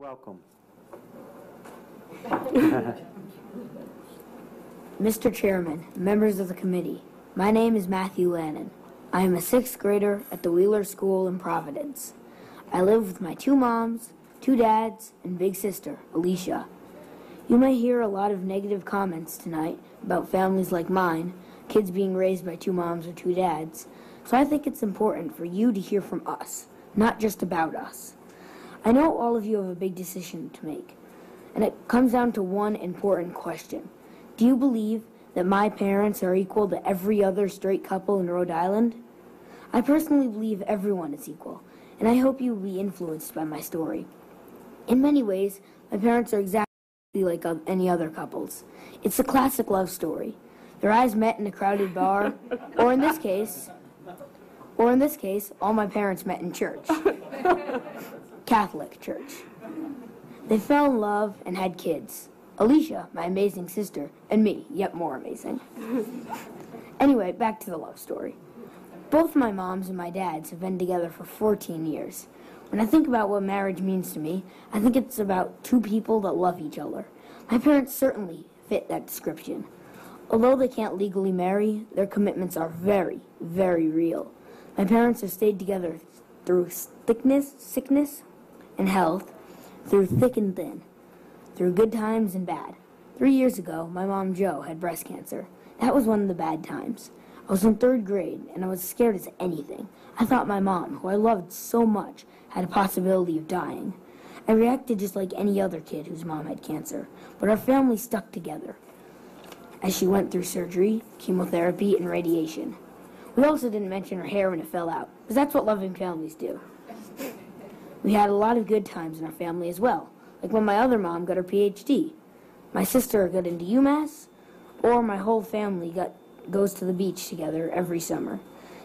Welcome. Mr. Chairman, members of the committee, my name is Matthew Lannon. I am a 6th grader at the Wheeler School in Providence. I live with my 2 moms, 2 dads, and big sister, Alicia. You may hear a lot of negative comments tonight about families like mine, kids being raised by 2 moms or 2 dads, so I think it's important for you to hear from us, not just about us. I know all of you have a big decision to make, and it comes down to one important question. Do you believe that my parents are equal to every other straight couple in Rhode Island? I personally believe everyone is equal, and I hope you will be influenced by my story. In many ways, my parents are exactly like any other couples. It's a classic love story. Their eyes met in a crowded bar, or in this case, all my parents met in church. Catholic church. They fell in love and had kids. Alicia, my amazing sister, and me, yet more amazing. Anyway, back to the love story. Both my moms and my dads have been together for 14 years. When I think about what marriage means to me, I think it's about 2 people that love each other. My parents certainly fit that description. Although they can't legally marry, their commitments are very, very real. My parents have stayed together through sickness, and health, through thick and thin, through good times and bad. 3 years ago, my mom, Jo, had breast cancer. That was one of the bad times. I was in 3rd grade, and I was scared as anything. I thought my mom, who I loved so much, had a possibility of dying. I reacted just like any other kid whose mom had cancer, but our family stuck together as she went through surgery, chemotherapy, and radiation. We also didn't mention her hair when it fell out, because that's what loving families do. We had a lot of good times in our family as well, like when my other mom got her PhD, my sister got into UMass, or my whole family goes to the beach together every summer.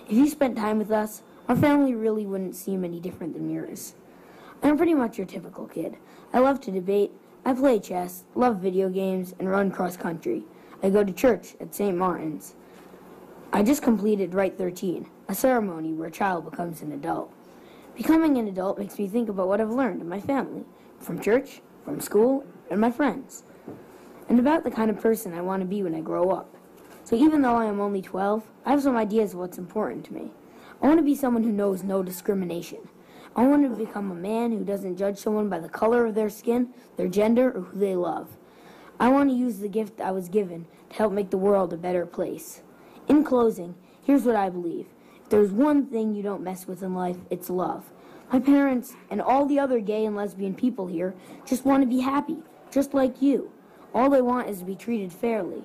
If you spent time with us, our family really wouldn't seem any different than yours. I'm pretty much your typical kid. I love to debate, I play chess, love video games, and run cross country. I go to church at St. Martin's. I just completed Rite 13, a ceremony where a child becomes an adult. Becoming an adult makes me think about what I've learned in my family, from church, from school, and my friends, and about the kind of person I want to be when I grow up. So even though I am only 12, I have some ideas of what's important to me. I want to be someone who knows no discrimination. I want to become a man who doesn't judge someone by the color of their skin, their gender, or who they love. I want to use the gift I was given to help make the world a better place. In closing, here's what I believe. If there's one thing you don't mess with in life, it's love. My parents and all the other gay and lesbian people here just want to be happy, just like you. All they want is to be treated fairly.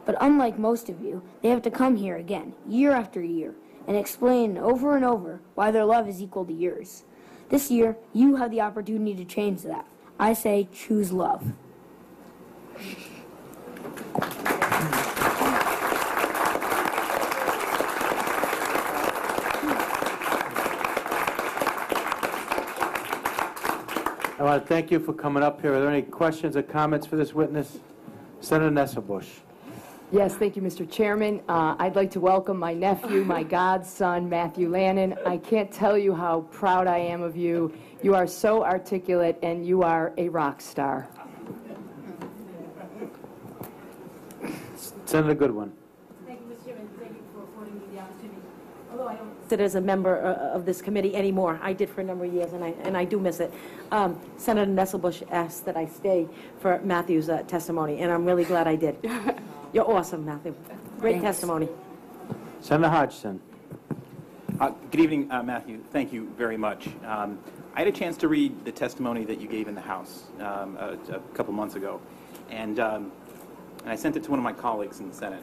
But unlike most of you, they have to come here again, year after year, and explain over and over why their love is equal to yours. This year, you have the opportunity to change that. I say, choose love. I want to thank you for coming up here. Are there any questions or comments for this witness? Senator Nessa Bush. Yes, thank you, Mr. Chairman. I'd like to welcome my nephew, my godson, Matthew Lannon. I can't tell you how proud I am of you. You are so articulate, and you are a rock star. Senator Goodwin. Thank you, Mr. Chairman. Thank you for affording me the opportunity. Although I don't sit as a member of this committee anymore, I did for a number of years, and I do miss it. Senator Nessa Bush asked that I stay for Matthew's testimony, and I'm really glad I did. You're awesome, Matthew. Great Thanks. testimony. Senator Hodgson. Good evening, Matthew. Thank you very much. I had a chance to read the testimony that you gave in the House a couple months ago, and I sent it to one of my colleagues in the Senate,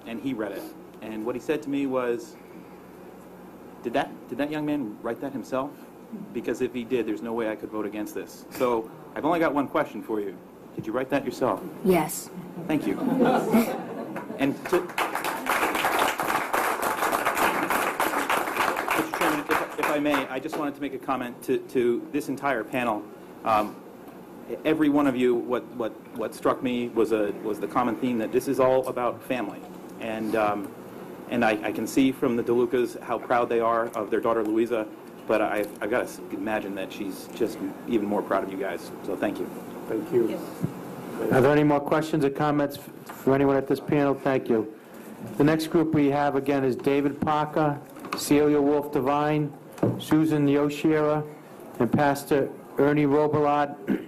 and he read it. And what he said to me was, did that young man write that himself? Because if he did, there's no way I could vote against this. So I've only got one question for you. Did you write that yourself? Yes. Thank you. And Mr. Chairman, if I may, I just wanted to make a comment to this entire panel. Every one of you, what struck me was the common theme that this is all about family, and I can see from the DeLucas how proud they are of their daughter Louisa. but I've got to imagine that she's just even more proud of you guys. So thank you. Thank you. Are there any more questions or comments for anyone at this panel? Thank you. The next group we have again is David Parker, Celia Wolf Devine, Susan Yoshira, and Pastor Ernie Robillard.